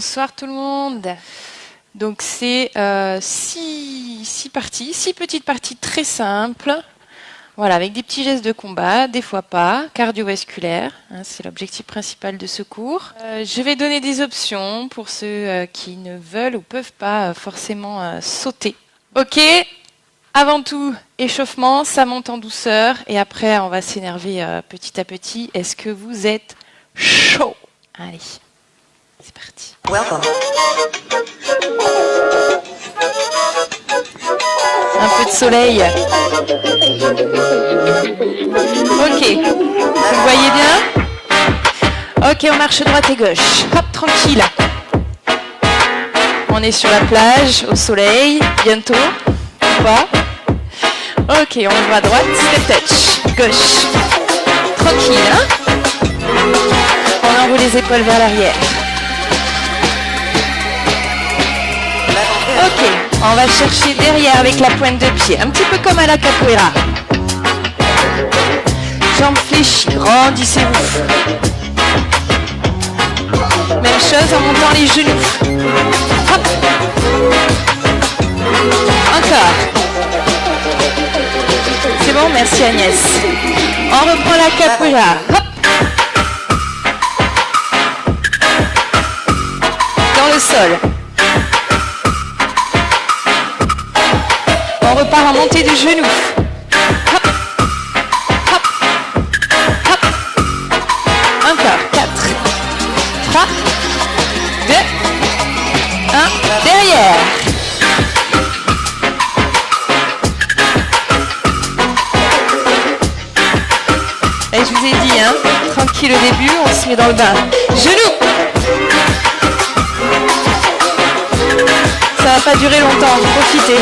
Bonsoir tout le monde. Donc c'est six parties, 6 petites parties très simples. Voilà, avec des petits gestes de combat, des fois pas, cardiovasculaire, hein, c'est l'objectif principal de ce cours. Je vais donner des options pour ceux qui ne veulent ou peuvent pas forcément sauter. Ok, avant tout, échauffement, ça monte en douceur et après on va s'énerver petit à petit. Est-ce que vous êtes chaud? Allez, c'est parti. Welcome. Un peu de soleil. Ok, vous voyez bien? Ok, on marche droite et gauche. Hop, tranquille. On est sur la plage, au soleil, bientôt. Ou pas? Ok, on va à droite, step touch. Gauche. Tranquille, hein? On enroule les épaules vers l'arrière. Ok, on va chercher derrière avec la pointe de pied, un petit peu comme à la capoeira. Jambes fléchies, grandissez-vous. Même chose en montant les genoux. Hop. Encore. C'est bon, merci Agnès. On reprend la capoeira. Hop. Dans le sol. On repart en montée de genoux. Hop, hop, hop. Encore. 4, 3, 2, 1. Derrière. Et je vous ai dit, hein, tranquille au début, on se met dans le bain. Genoux. Ça va pas durer longtemps, profitez.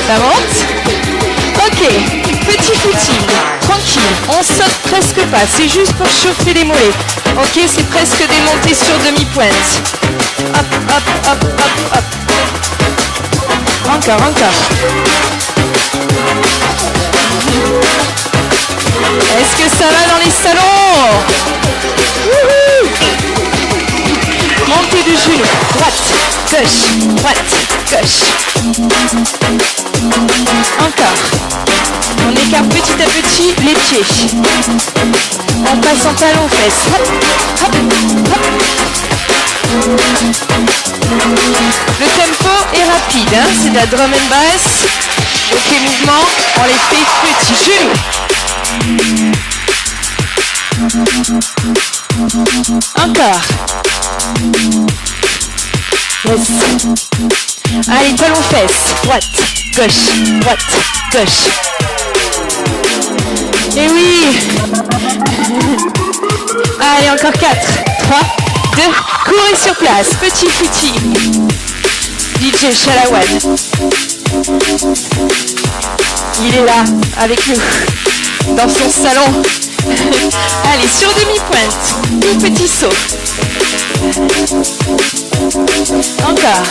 Ça monte? Ok, petit footing, tranquille, on saute presque pas, c'est juste pour chauffer les mollets. Ok, c'est presque des montées sur demi-pointe. Hop, hop, hop, hop, hop. Encore, encore. Est-ce que ça va dans les salons? Wouhou! Montée de genoux, droite, gauche, gauche. Encore. On écarte petit à petit les pieds. On passe en talon fesses. Hop, hop, hop. Le tempo est rapide, hein, c'est de la drum and bass. Donc les mouvements, on les fait petits. Genoux. Encore. Yes. Allez, talons fesses. Droite, gauche. Et oui. Allez, encore 4, 3, 2. Courez sur place. Petit footing. DJ Chalawan. Il est là, avec nous, dans son salon. Allez, sur demi-pointe. Tout petit saut. Encore.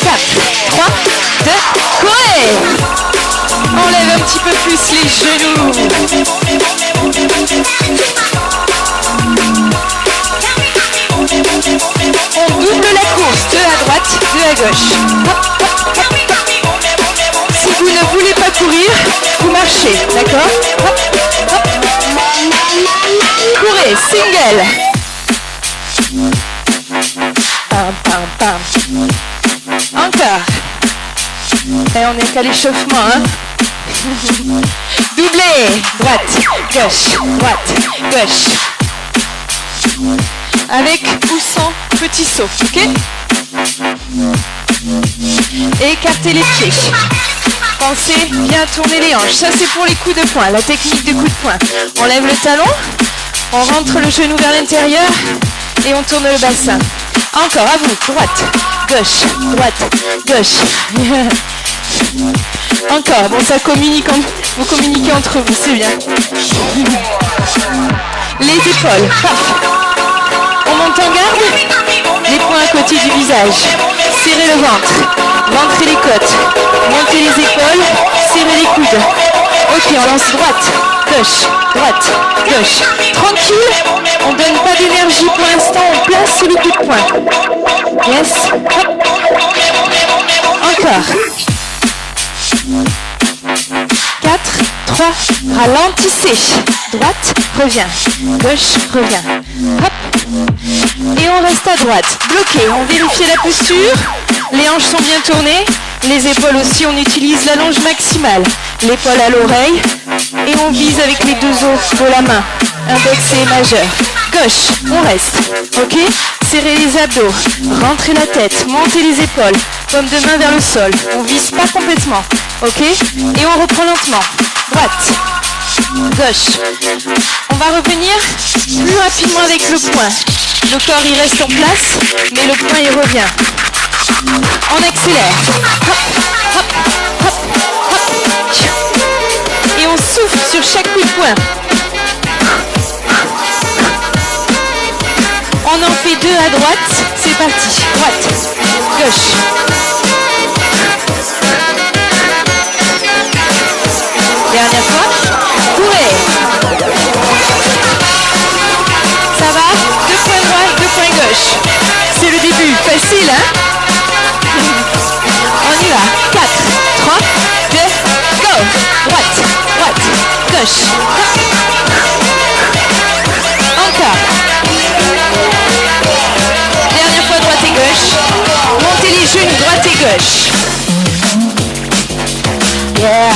4, 3, 2, courez! On lève un petit peu plus les genoux. On double la course, 2 à droite, 2 à gauche. Hop, hop, hop, hop. Si vous ne voulez pas courir, vous marchez, d'accord? Hop, hop. Courez, single. Pam, pam, pam. Encore. Et on est à l'échauffement, hein. Doublé. Droite, gauche. Avec ou sans petit saut, ok? Et écartez les pieds. Pensez bien tourner les hanches. Ça c'est pour les coups de poing, la technique de coup de poing. On lève le talon, on rentre le genou vers l'intérieur et on tourne le bassin. Encore, à vous, droite, gauche. Encore, bon ça communique, vous communiquez entre vous, c'est bien. Les épaules, on monte en garde, les poings à côté du visage. Serrez le ventre et les côtes. Montez les épaules, serrez les coudes. Ok, on lance droite, gauche, droite, gauche. Tranquille, on donne pas d'énergie pour l'instant, on place le coup de poing. Yes, hop. Encore. 4, 3, ralentissez. Droite, revient. Gauche, revient. Hop. Et on reste à droite. Bloqué. On vérifie la posture. Les hanches sont bien tournées. Les épaules aussi, on utilise l'allonge maximale. L'épaule à l'oreille. Et on vise avec les deux os de la main. Index et majeur. Gauche, on reste. Ok? Serrez les abdos. Rentrez la tête. Montez les épaules. Paume de main vers le sol. On vise pas complètement. Ok? Et on reprend lentement. Droite. Gauche. On va revenir plus rapidement avec le poing. Le corps il reste en place, mais le poing il revient. On accélère. Hop, hop, hop, hop. Et on souffle sur chaque coup de poing. On en fait 2 à droite. C'est parti. Droite, gauche. Dernière fois. Courez. Ça va? 2 points droite, 2 points gauche. C'est le début. Facile, hein? On y va. 4, 3, 2, go. Droite, droite, gauche. Encore. Dernière fois, droite et gauche. Montez les genoux, droite et gauche. Yeah.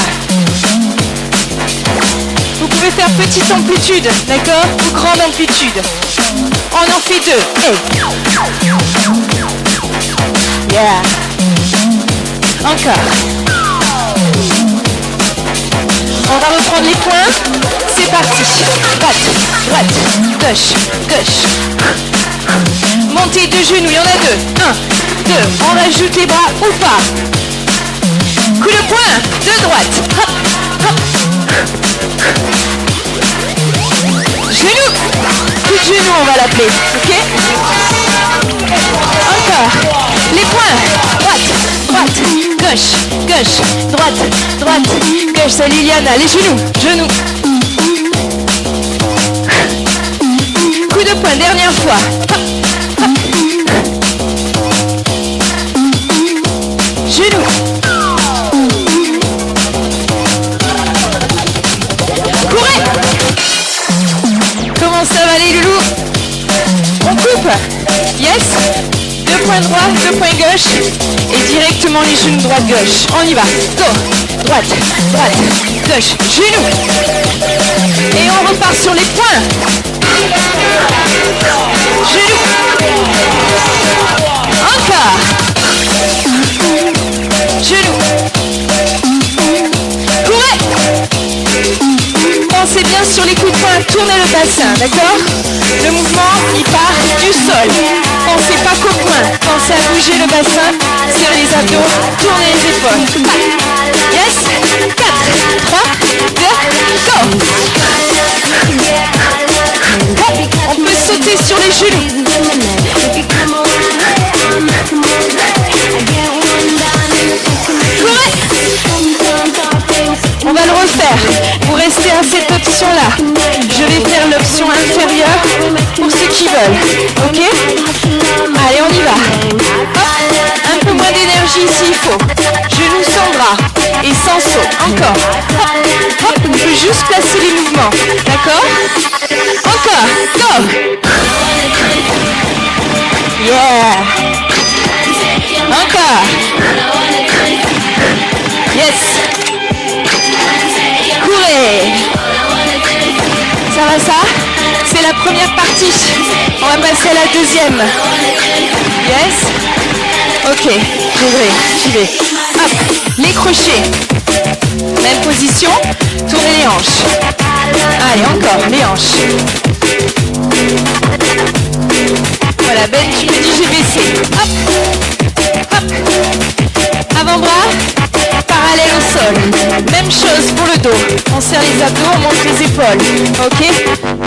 Vous pouvez faire petite amplitude, d'accord? Ou grande amplitude. On en fait 2. Hey. Yeah. Encore. On va reprendre les points. C'est parti. Droite, droite, gauche, gauche. Montez 2 genoux, il y en a 2. 1, 2. On rajoute les bras ou pas. Coup de poing de droite. Hop, hop. Genou. Coup de genou, on va l'appeler. Ok? Encore. Les poings. Droite, droite, gauche, gauche, droite, droite, gauche. C'est Liliana. Les genoux, genoux. Coup de poing, dernière fois. Hop, hop. Genoux. Courez. Comment ça va les loulous? On coupe. Yes. 2 points droit, 2 points gauche. Et directement les genoux droite-gauche. On y va. Go. Droite, droite, gauche, genoux. Et on repart sur les points. Genoux. Encore. Genoux. Courez. Pensez bien sur les coups de poing, tournez le bassin, d'accord? Le mouvement, il part du sol. Pensez pas qu'au point, pensez à bouger le bassin, serrez les abdos, tournez les épaules. Yes? 4, 3, 2, go! Hop, on peut sauter sur les genoux. Courez! On va le refaire. Vous restez à cette option-là. Je vais faire l'option inférieure pour ceux qui veulent. Ok? Allez, on y va. Hop. Un peu moins d'énergie s'il faut. Genoux sans bras et sans saut. Encore. Hop. Hop. On peut juste placer les mouvements. D'accord? Encore. Go! Yeah! Encore. Yes! Courez! Ça va ça? C'est la première partie. On va passer à la deuxième. Yes? Ok, j'y vais. Hop, les crochets. Même position. Tournez les hanches. Allez, encore, les hanches. Voilà, Ben, tu me dis j'ai baissé. Hop, hop. Avant-bras, parallèle au sol. Même chose pour le dos. On serre les abdos, on monte les épaules. Ok?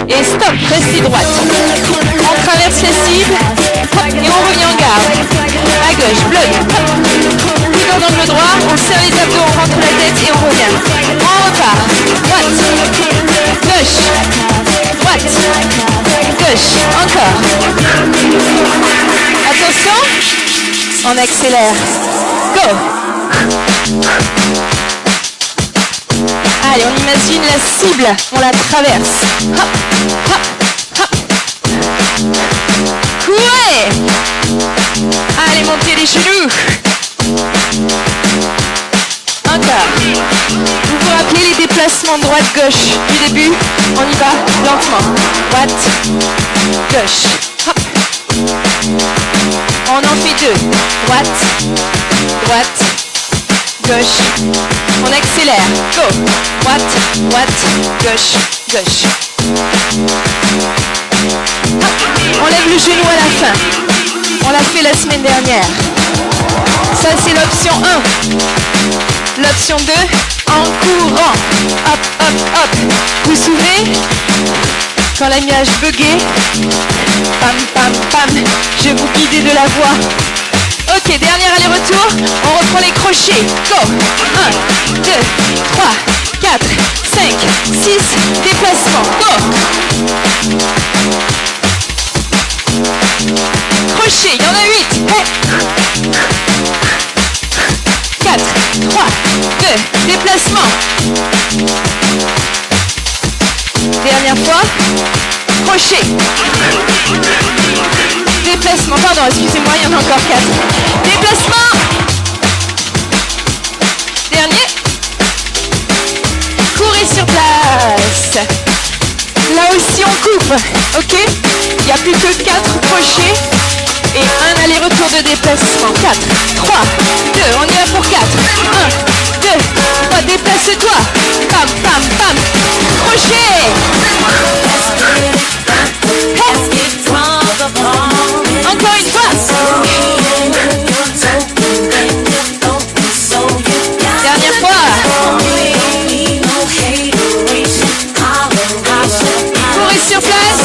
Et stop, restez droite. On traverse la cible. Hop, et on revient en garde. À gauche, bloc. Plutôt dans le droit, on serre les abdos, on rentre la tête et on revient. On repart. Droite. gauche, encore. Attention, on accélère. Go. Allez, on imagine la cible, on la traverse. Hop, hop, hop. Courez. Allez, montez les genoux. Encore. Vous vous rappelez les déplacements droite-gauche du début? On y va lentement. Droite, gauche. Hop. On en fait deux. Droite, droite, gauche. On accélère. Go. Droite, droite, gauche, gauche. Hop. On lève le genou à la fin. On l'a fait la semaine dernière. Ça, c'est l'option 1. L'option 2, en courant. Hop, hop, hop. Vous vous souvenez? Quand la nuage buguait. Pam, pam, pam. Je vous guidais de la voix. Ok, dernier aller-retour. On reprend les crochets. Go. 1, 2, 3, 4, 5, 6. Déplacement. Go. Crochet, il y en a 8. Hey. 4, 3, 2, déplacement. Dernière fois. Crochet. Déplacement, pardon, excusez-moi, il y en a encore 4. Déplacement. Dernier. Courez sur place. Là aussi on coupe, ok? Il n'y a plus que 4 crochets et un aller-retour de déplacement. 4, 3, 2, on y va pour 4. 1, 2, 3, déplace-toi. Pam, pam, pam. Crochet. Hey. Encore une fois. Dernière fois. Courez sur place.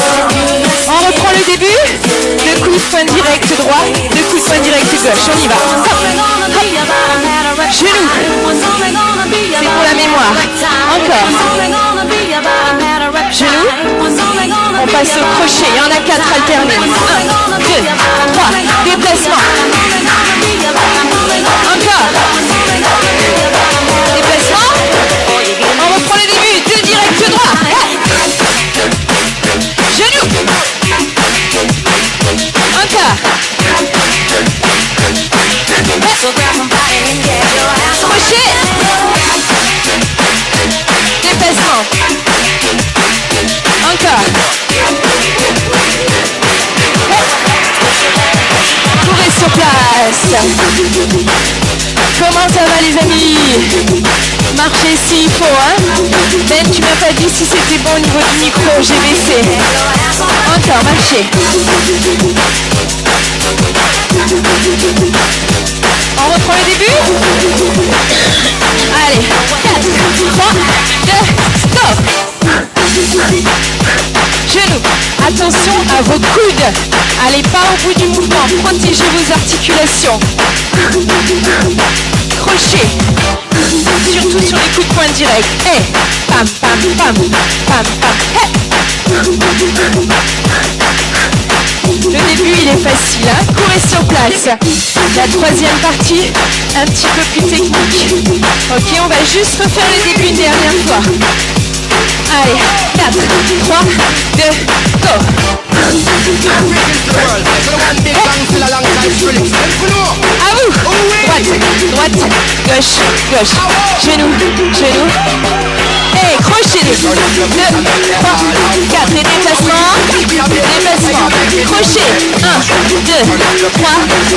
On reprend le début. 2 coups de poing direct droit, 2 coups de poing direct gauche. On y va. Hop, hop. Genou. C'est pour la mémoire. Encore. Genou. On passe au crochet. Il y en a 4 alternés. 1, 2, 3. Déplacement. Encore. Déplacement. On reprend le début. 2 direct droit. Genou. Encore. Crochet. Déplacement. Encore. Courez sur place. Comment ça va les amis? Marchez s'il faut, hein? Ben, tu m'as pas dit si c'était bon au niveau du micro, j'ai baissé. Encore, marchez. On reprend le début. Allez, 4, 3, 2, stop. Genoux. Attention à vos coudes. Allez pas au bout du mouvement. Protégez vos articulations. Crochet. Surtout sur les coups de poing directs. Hey. Pam, pam, pam. Pam, pam. Hey. Le début il est facile, hein? Courez sur place. La troisième partie, un petit peu plus technique. Ok, on va juste refaire le début une dernière fois. Allez, 4, 3, 2, go. À vous. Droite, droite, gauche, gauche. Genou, genou. Et crochet. 2, 3, 4. Et déplacement. Déplacement. Crochet. 1, 2, 3,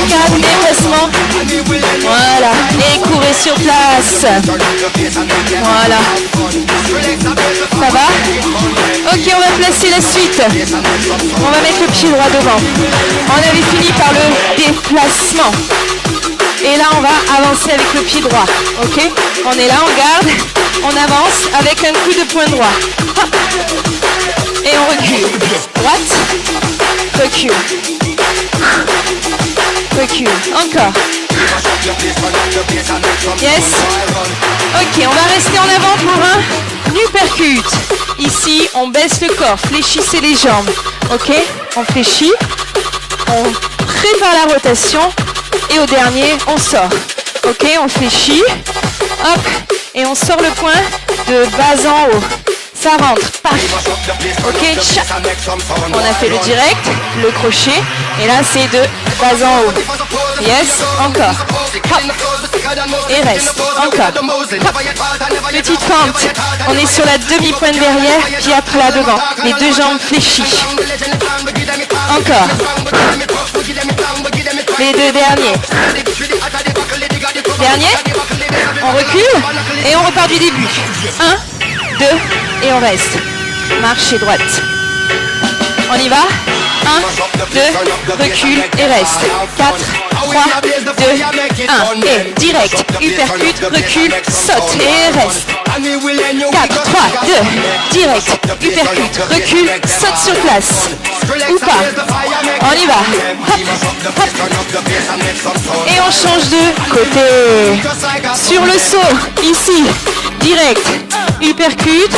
4. Déplacement. Voilà. Et courez sur place. Voilà. Ça va? Ok, on va placer la suite. On va mettre le pied droit devant. On avait fini par le déplacement. Et là, on va avancer avec le pied droit. Ok? On est là, on garde. On avance avec un coup de poing droit. Hop. Et on recule. Droite. Recule. Recule. Encore. Yes. Ok, on va rester en avant pour un uppercut. Ici, on baisse le corps, fléchissez les jambes. Ok? On fléchit, on prépare la rotation et au dernier, on sort. Ok? On fléchit, hop, et on sort le poing de bas en haut. Ça rentre, paf. Ok? On a fait le direct, le crochet, et là c'est de bas en haut. Yes, encore. Hop. Et reste, encore. Hop. Petite fente. On est sur la demi-pointe derrière, puis après là devant. Les deux jambes fléchies. Encore. Les deux derniers. Dernier. On recule et on repart du début. 1, 2 et on reste. Marche droite. On y va. 1, 2, recule et reste. 4, 3, 2, 1. Et direct, uppercut, recule, saute et reste. 4, 3, 2, direct, uppercut, recule, saute sur place. Ou pas. On y va. Hop, hop. Et on change de côté. Sur le saut, ici, direct, uppercut,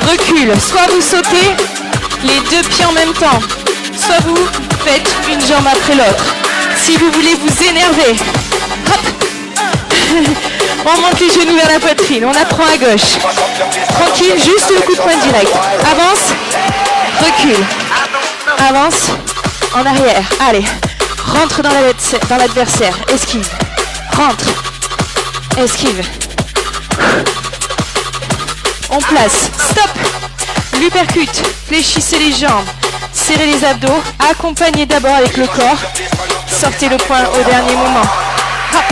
recule. Soit vous sautez les deux pieds en même temps, soit vous faites une jambe après l'autre. Si vous voulez vous énerver, hop, on monte les genoux vers la poitrine, on apprend à gauche. Tranquille, juste le coup de poing direct. Avance, recule. Avance, en arrière. Allez, rentre dans l'adversaire. Esquive. Rentre. Esquive. On place. Stop. L'uppercut. Fléchissez les jambes. Serrez les abdos. Accompagnez d'abord avec le corps. Sortez le poing au dernier moment. Hop.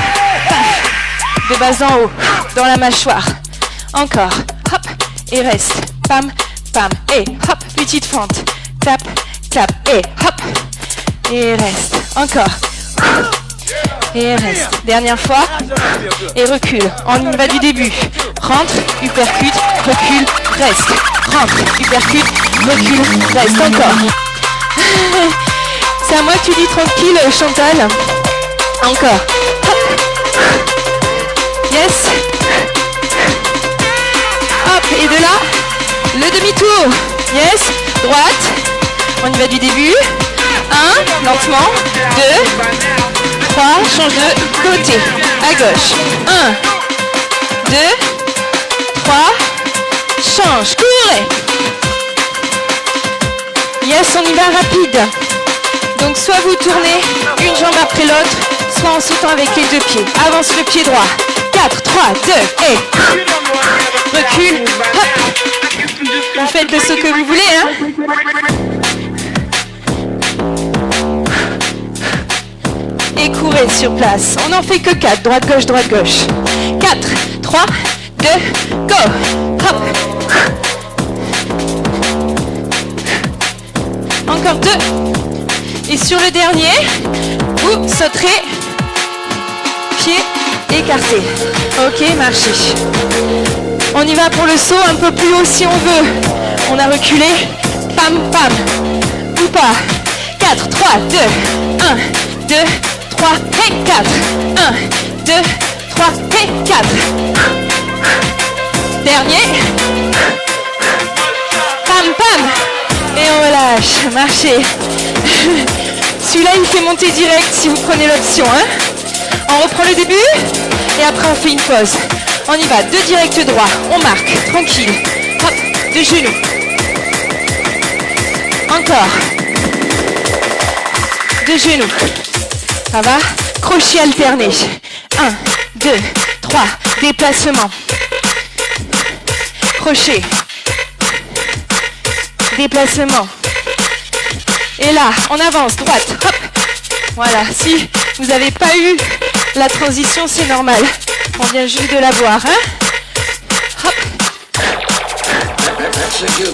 Paf. De bas en haut. Dans la mâchoire. Encore. Hop. Et reste. Pam. Pam. Et hop. Petite fente. Tape. Tape. Et hop. Et reste. Encore. Et reste. Dernière fois. Et recule. On y va du début. Rentre, uppercut, recule, reste. Rentre, uppercut, recule, reste. Encore. C'est à moi que tu dis tranquille, Chantal. Encore. Hop. Yes. Hop. Et de là, le demi-tour. Yes. Droite. On y va du début. 1, lentement. 2, 3, change de côté. À gauche. 1, 2, 3, change. Courez. Yes, on y va rapide. Donc soit vous tournez une jambe après l'autre, soit en sautant avec les deux pieds. Avance le pied droit. 4, 3, 2, et recule. Hop. Vous faites de ce que vous voulez, hein. Et courez sur place. On n'en fait que 4. Droite, gauche, droite, gauche. 4, 3, 2, go. Hop. Encore 2. Et sur le dernier, vous sauterez pied écarté. Ok, marchez. On y va pour le saut un peu plus haut si on veut. On a reculé. Pam, pam. Ou pas. 4, 3, 2, 1, 2, 3 et 4. 1, 2, 3 et 4. Dernier. Pam, pam. Et on relâche. Marchez. Celui-là, il fait monter direct si vous prenez l'option. Hein. On reprend le début et après on fait une pause. On y va. 2 directs droits. On marque. Tranquille. Hop. De genoux. Encore. De genoux. Ça va? Crochet alterné. 1, 2, 3. Déplacement. Crochet. Déplacement. Et là, on avance. Droite. Hop. Voilà. Si vous n'avez pas eu la transition, c'est normal. On vient juste de la voir. Hein? Hop.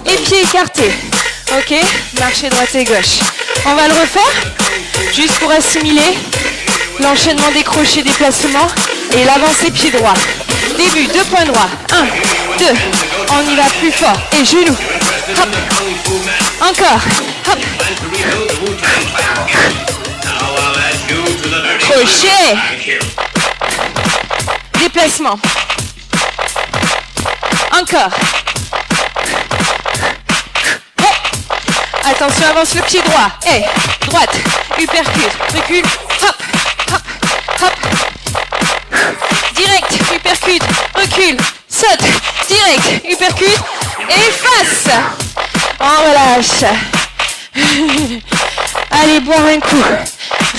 Et pieds écartés. Ok? Marchez droite et gauche. On va le refaire. Juste pour assimiler l'enchaînement des crochets déplacements et l'avancée pied droit. Début, 2 points droits. 1, 2. On y va plus fort. Et genoux. Hop. Encore. Hop. Crochet. Déplacement. Encore. Attention, avance le pied droit. Et droite, uppercut, recule, hop, hop, hop. Direct, uppercut, recule, saute, direct, uppercut, et face. On relâche. Allez, boire un coup.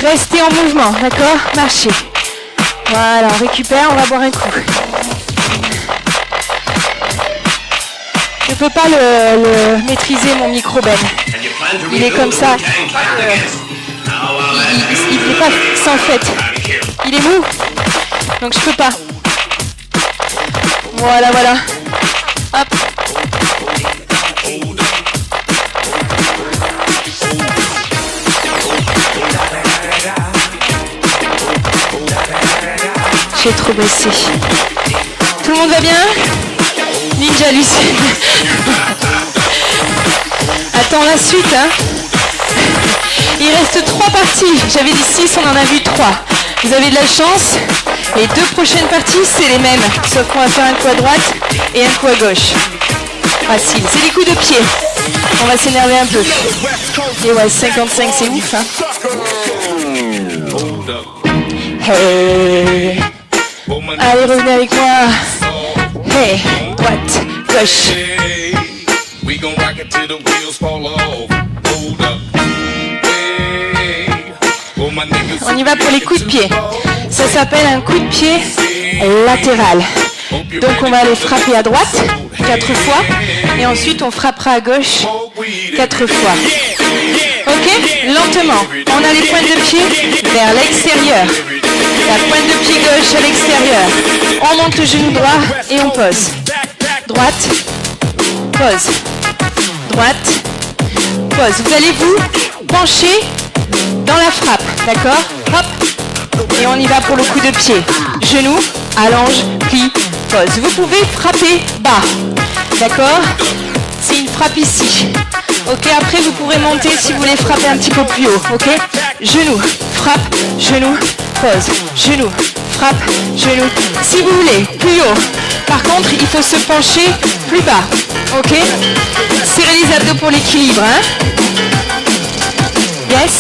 Restez en mouvement, d'accord? Marchez. Voilà, on récupère, on va boire un coup. Je ne peux pas le maîtriser, mon micro, Ben. Il est comme ça. Il n'est pas sans fait. Il est mou. Donc je peux pas. Voilà, voilà. Hop. J'ai trop baissé. Tout le monde va bien? Ninja Lucie. Attends la suite, hein. Il reste 3 parties. J'avais dit 6, on en a vu 3. Vous avez de la chance. Les 2 prochaines parties, c'est les mêmes. Sauf qu'on va faire un coup à droite et un coup à gauche. Facile. C'est des coups de pied. On va s'énerver un peu. Et ouais, 55, c'est ouf, hein. Hey. Allez, revenez avec moi. Hey, droite, gauche. On y va pour les coups de pied. Ça s'appelle un coup de pied latéral. Donc on va aller frapper à droite 4 fois et ensuite on frappera à gauche 4 fois. Ok? Lentement. On a les pointes de pied vers l'extérieur. La pointe de pied gauche à l'extérieur. On monte le genou droit et on pose. Droite, pose. Droite, pose. Vous allez vous pencher dans la frappe, d'accord? Hop. Et on y va pour le coup de pied. Genou, allonge, plie, pose. Vous pouvez frapper bas, d'accord? C'est une frappe ici. Ok, après vous pourrez monter si vous voulez frapper un petit peu plus haut, ok? Genou, frappe, genou, pose, genou, frappe, genou. Si vous voulez, plus haut. Par contre, il faut se pencher plus bas, ok? Serrez les abdos pour l'équilibre, hein? Yes?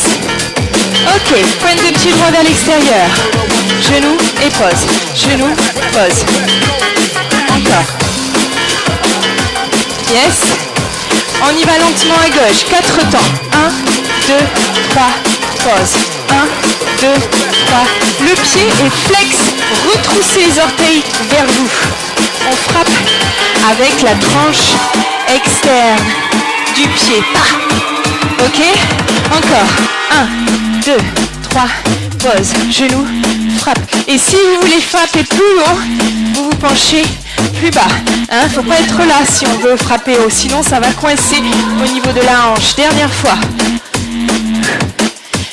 Ok, pointe de pied droit vers l'extérieur. Genou et pose, genou, pose. Encore. Yes? On y va lentement à gauche, 4 temps. 1, 2, 3, pause. 1, 2, 3. Le pied est flex. Retroussez les orteils vers vous. On frappe avec la tranche externe du pied. Ok? Encore. 1, 2, 3, pause. Genou, frappe. Et si vous voulez frapper plus haut, vous vous penchez plus bas. Hein, faut pas être là si on veut frapper haut, sinon ça va coincer au niveau de la hanche. Dernière fois.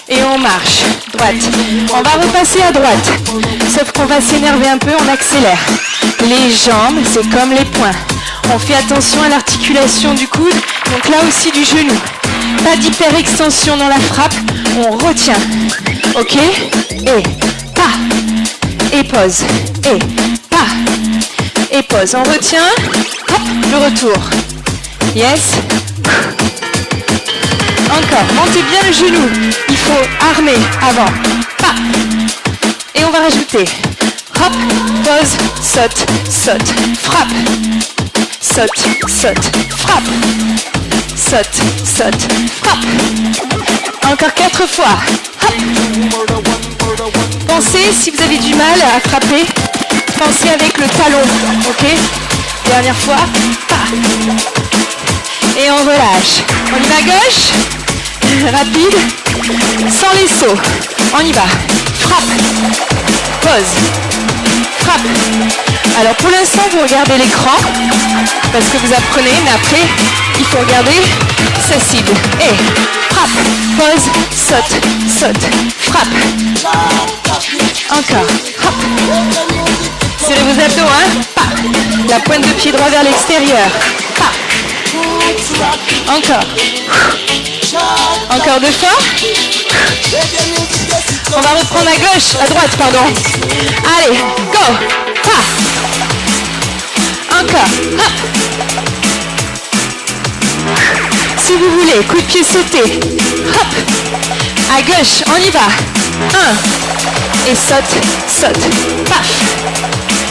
Et on marche. Droite. On va repasser à droite. Sauf qu'on va s'énerver un peu, on accélère. Les jambes, c'est comme les poings. On fait attention à l'articulation du coude, donc là aussi du genou. Pas d'hyperextension dans la frappe, on retient. Ok? Et pas. Et pause. Et pas. Et pause. On retient. Hop, le retour. Yes. Encore. Montez bien le genou. Il faut armer avant. Pas. Et on va rajouter. Hop, pause, saute, saute, frappe. Saute, saute, frappe. Saute, saute, frappe. Encore 4 fois. Hop. Pensez, si vous avez du mal à frapper, pensez avec le talon, ok? Dernière fois. Et on relâche. On y va à gauche. Rapide. Sans les sauts. On y va. Frappe. Pause. Frappe. Alors pour l'instant, vous regardez l'écran parce que vous apprenez, mais après, il faut regarder sa cible. Et frappe. Pause. Saute. Saute. Frappe. Encore. Hop. Serrez vos abdos, hein. Pas. La pointe de pied droit vers l'extérieur. Pas. Encore. Encore 2 fois. On va reprendre à gauche, à droite, pardon. Allez, go. Pas. Encore. Hop. Si si vous voulez. Coup de pied sauté. Hop. À gauche, on y va. 1. Et saute, saute. Paf.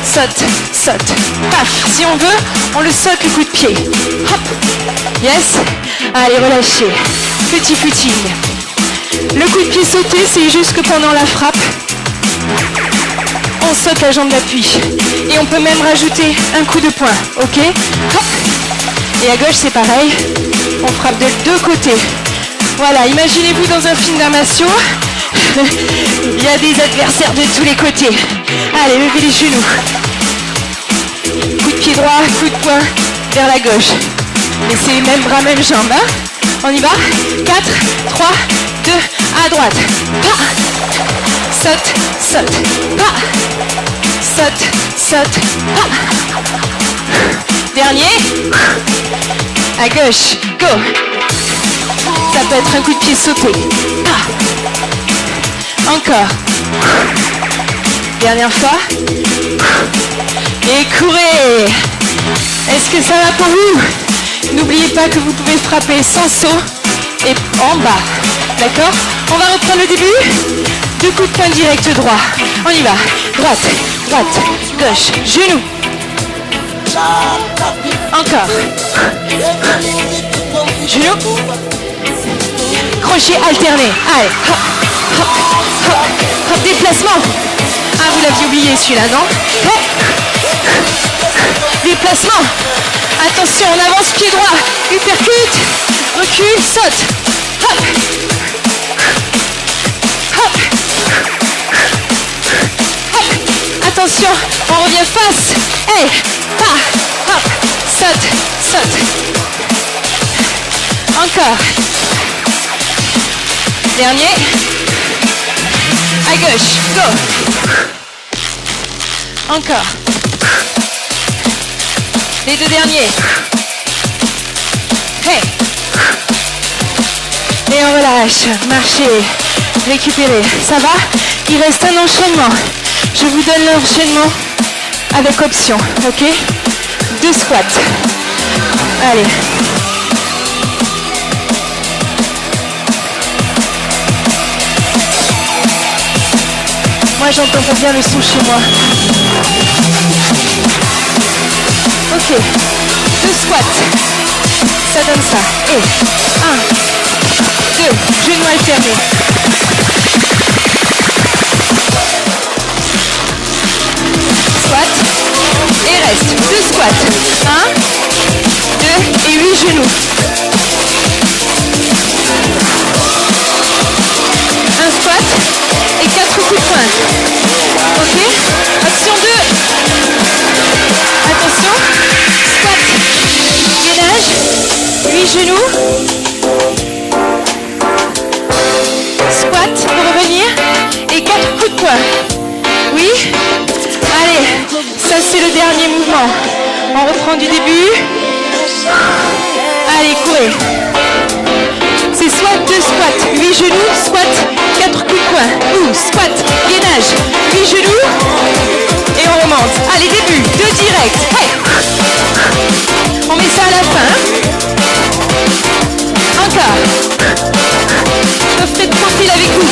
Saute, saute. Paf. Si on veut, on le saute le coup de pied. Hop. Yes. Allez, relâchez. Petit footing. Le coup de pied sauté, c'est juste que pendant la frappe, on saute la jambe d'appui. Et on peut même rajouter un coup de poing. Ok? Hop. Et à gauche, c'est pareil. On frappe de deux côtés. Voilà, imaginez-vous dans un film d'armation. Il y a des adversaires de tous les côtés. Allez, levez les genoux. Coup de pied droit, coup de poing vers la gauche. Mais c'est même bras, même jambe. Hein? On y va? 4, 3, 2, à droite. Pas. Saute, saute, pas. Saute, saute, pas. Dernier. À gauche, go. Ça peut être un coup de pied sauté. Ah. Encore. Dernière fois. Et courez. Est-ce que ça va pour vous? N'oubliez pas que vous pouvez frapper sans saut et en bas. D'accord? On va reprendre le début. 2 coups de poing direct droit. On y va. Droite, droite, gauche, genou. Encore. Genou. Crochet alterné. Allez. Hop, hop, hop, hop. Déplacement. Ah, vous l'aviez oublié celui-là, non? Hop. Déplacement. Attention, on avance pied droit. Uppercut. Recule, saute. Hop. Hop. Hop. Attention, on revient face. Hey. Pas. Hop. Saute, saute. Encore. Dernier. À gauche. Go. Encore. Les 2 derniers. Hey. Et on relâche. Marchez. Récupérez. Ça va? Il reste un enchaînement. Je vous donne l'enchaînement avec option. Ok? 2 squats. Allez. Moi, j'entends pas bien le son chez moi. Ok. 2 squats. Ça donne ça. Et 1, 2, genoux alternés. Squat. Et reste. 2 squats. 1, 2 et 8 genoux. 1 squat et 4 coups de poing. Ok? Action 2. Attention. Squat. Gainage. 8 genoux. Squat pour revenir. Et 4 coups de poing. Oui? Allez. Ça c'est le dernier mouvement. On reprend du début. Allez, courez. C'est soit 2 squats, 8 genoux, soit 4 coups de poing. Ou squat, gainage, 8 genoux. Et on remonte. Allez, début, 2 directs. Hey. On met ça à la fin. Encore. Restez tranquille avec vous.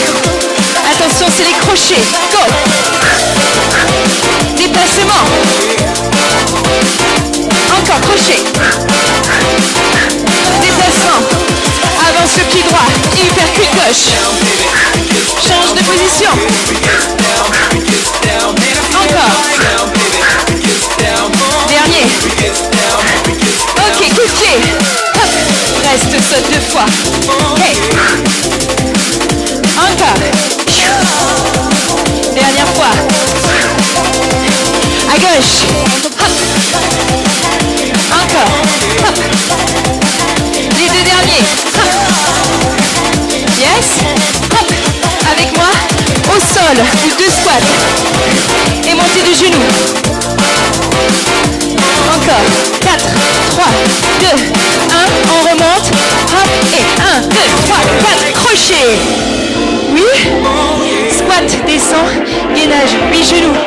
Attention, c'est les crochets. Go. Déplacement. Encore, crochet. Déplacement. Avance le pied droit. Hypercute gauche. Change de position. Encore. Dernier. Ok, coup de pied. Hop. Reste, saute 2 fois. Hey. Encore. Dernière fois. À gauche. Hop. Encore. Hop. Les 2 derniers. Hop. Yes. Hop. Avec moi. Au sol. 2 squats. Et montée de genoux. Encore. 4, 3, 2, 1. On remonte. Hop. Et 1, 2, 3, 4. Crochet. Oui. Squat. Descend. Gainage. 8 genoux.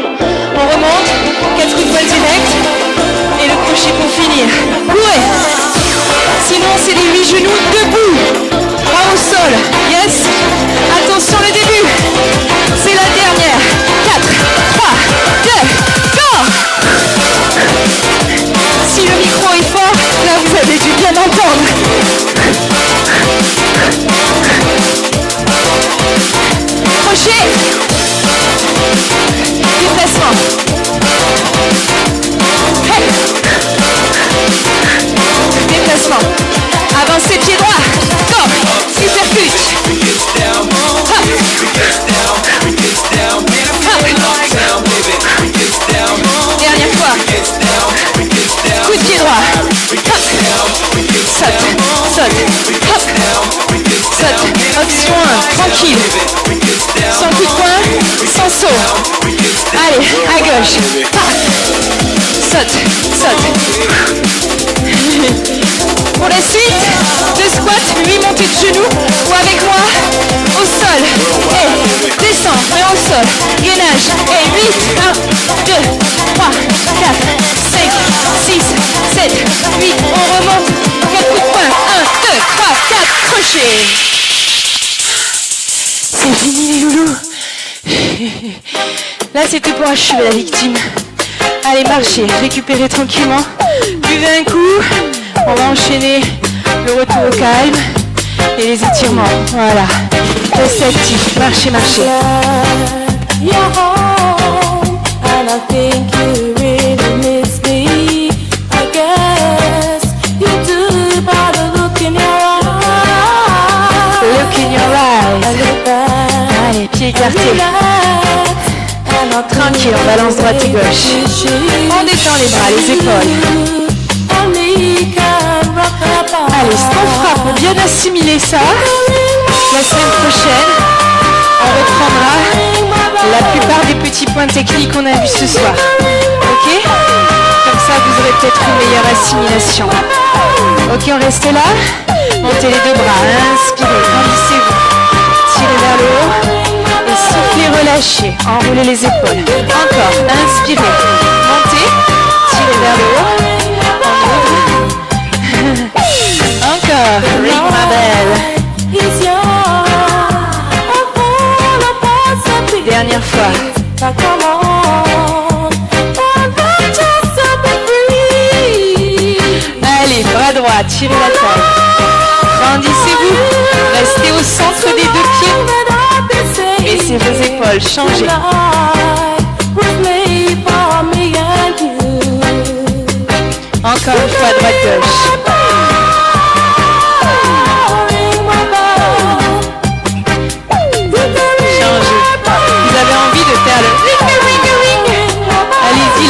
On remonte. 4 coups de poing direct. Et le crochet pour finir. Courez. Sinon, c'est les 8 genoux debout. Bras au sol. Yes. Attention le début. C'est la dernière. 4, 3, 2, go. Si le micro est fort, là vous avez dû bien entendre. Crochet. Déplacement. Hey. Déplacement. Avancez pied droit. Go. Supercute. Hop. Hop. Dernière fois. Coup de pied droit. Hop. Saute. Saute. Hop. Saute. Option 1. Tranquille. Sans coup de poing. Sans saut. Allez, à gauche. Hop. Saute. Saute. Pour la suite, 2 squats, 8 montées de genoux ou avec moi au sol. Et descends, mais au sol. Gainage. Et 8, 1, 2, 3, 4, 5, 6, 7, 8. On remonte. 4 coups de poing. 1, 2, 3, 4. Crochet. C'est fini les loulous. Là, c'était pour achever la victime. Allez, marchez, récupérez tranquillement. Buvez un coup. On va enchaîner le retour au calme et les étirements. Voilà. Restez actifs. Marchez, marchez. Look in your eyes. Allez, pieds écartés. Tranquille, on balance droite et gauche. On détend les bras, les épaules. Allez, ce qu'on fera pour bien assimiler ça, la semaine prochaine, on reprendra la plupart des petits points techniques qu'on a vus ce soir. Ok? Comme ça, vous aurez peut-être une meilleure assimilation. Ok, on reste là. Montez les 2 bras, inspirez, grandissez-vous. Tirez vers le haut. Et soufflez, relâchez. Enroulez les épaules. Encore, inspirez. Montez, tirez vers le haut. Encore, ring ma belle. Dernière fois. Allez, bras droit, tirez la taille. Grandissez-vous. Restez au centre des 2 pieds. Baissez vos épaules, changez. Encore une fois, droite-gauche.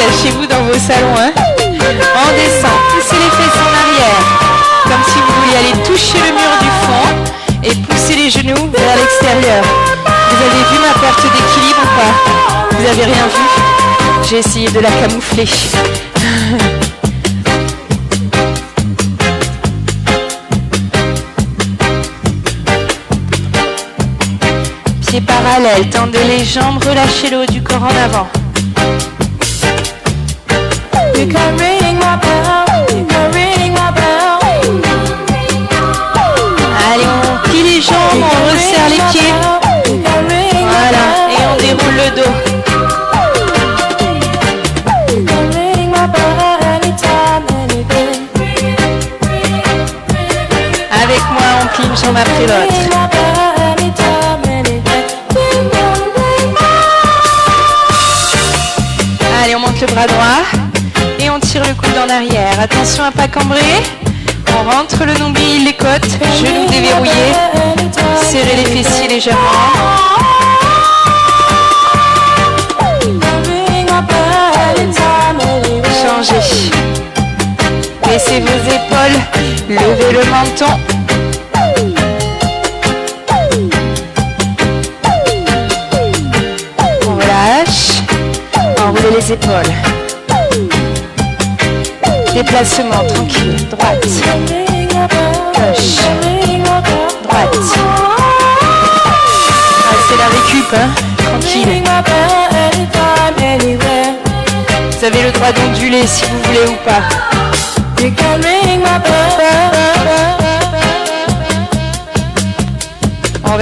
Lâchez-vous dans vos salons, hein. On descend, poussez les fesses en arrière, comme si vous vouliez aller toucher le mur du fond et pousser les genoux vers l'extérieur. Vous avez vu ma perte d'équilibre ou pas? Vous avez rien vu? J'ai essayé de la camoufler. Pieds parallèles, tendez les jambes, relâchez le haut du corps en avant. You can ring my bell, you can ring my bell. Allez, on plie les jambes, on resserre les pieds. Voilà, et on déroule le dos. Avec moi, on plie une jambe après l'autre. Allez, on monte le bras droit. Et on tire le coude en arrière. Attention à ne pas cambrer. On rentre le nombril, les côtes, genoux déverrouillés. Serrez les fessiers légèrement. Changez. Baissez vos épaules. Levez le menton. On relâche. Enroulez les épaules. Déplacement tranquille, droite, gauche, droite. Ah, c'est la récup, hein, tranquille. Vous avez le droit d'onduler si vous voulez ou pas.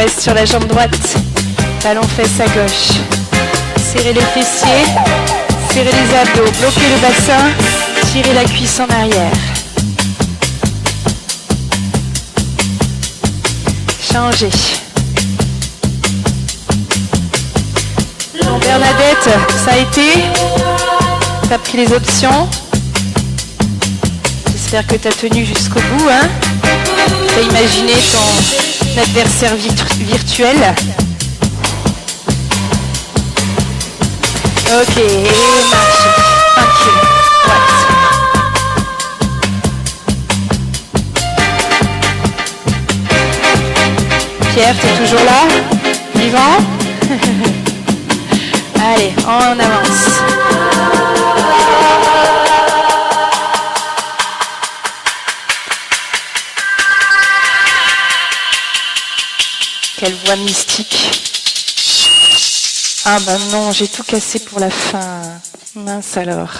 reste sur la jambe droite. Talon fesse à gauche. Serrez les fessiers, serrez les abdos, bloquez le bassin, tirez la cuisse en arrière. Changez. Bon, Bernadette, ça a été? T'as pris les options? J'espère que t'as tenu jusqu'au bout, hein? T'as imaginé ton adversaire virtuel? Ok, et marchez. Tranquille. Pierre, t'es toujours là? Vivant? Allez, on avance. Quelle voix mystique. Ah ben non, j'ai tout cassé pour la fin. Mince alors.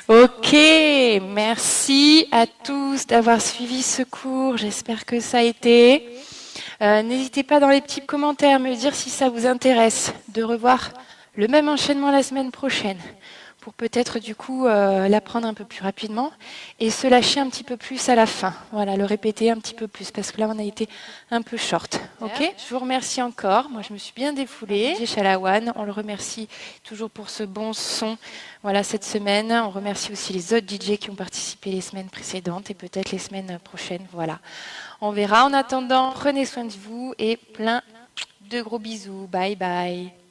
Ok, merci à tous d'avoir suivi ce cours. J'espère que ça a été. N'hésitez pas dans les petits commentaires à me dire si ça vous intéresse de revoir le même enchaînement la semaine prochaine pour peut-être du coup l'apprendre un peu plus rapidement et se lâcher un petit peu plus à la fin. Voilà, le répéter un petit peu plus parce que là on a été un peu short. Ok, je vous remercie encore. Moi je me suis bien défoulée. J'ai Chalawan, on le remercie toujours pour ce bon son. Voilà cette semaine. On remercie aussi les autres DJ qui ont participé les semaines précédentes et peut-être les semaines prochaines. Voilà, on verra. En attendant, prenez soin de vous et plein de gros bisous. Bye bye.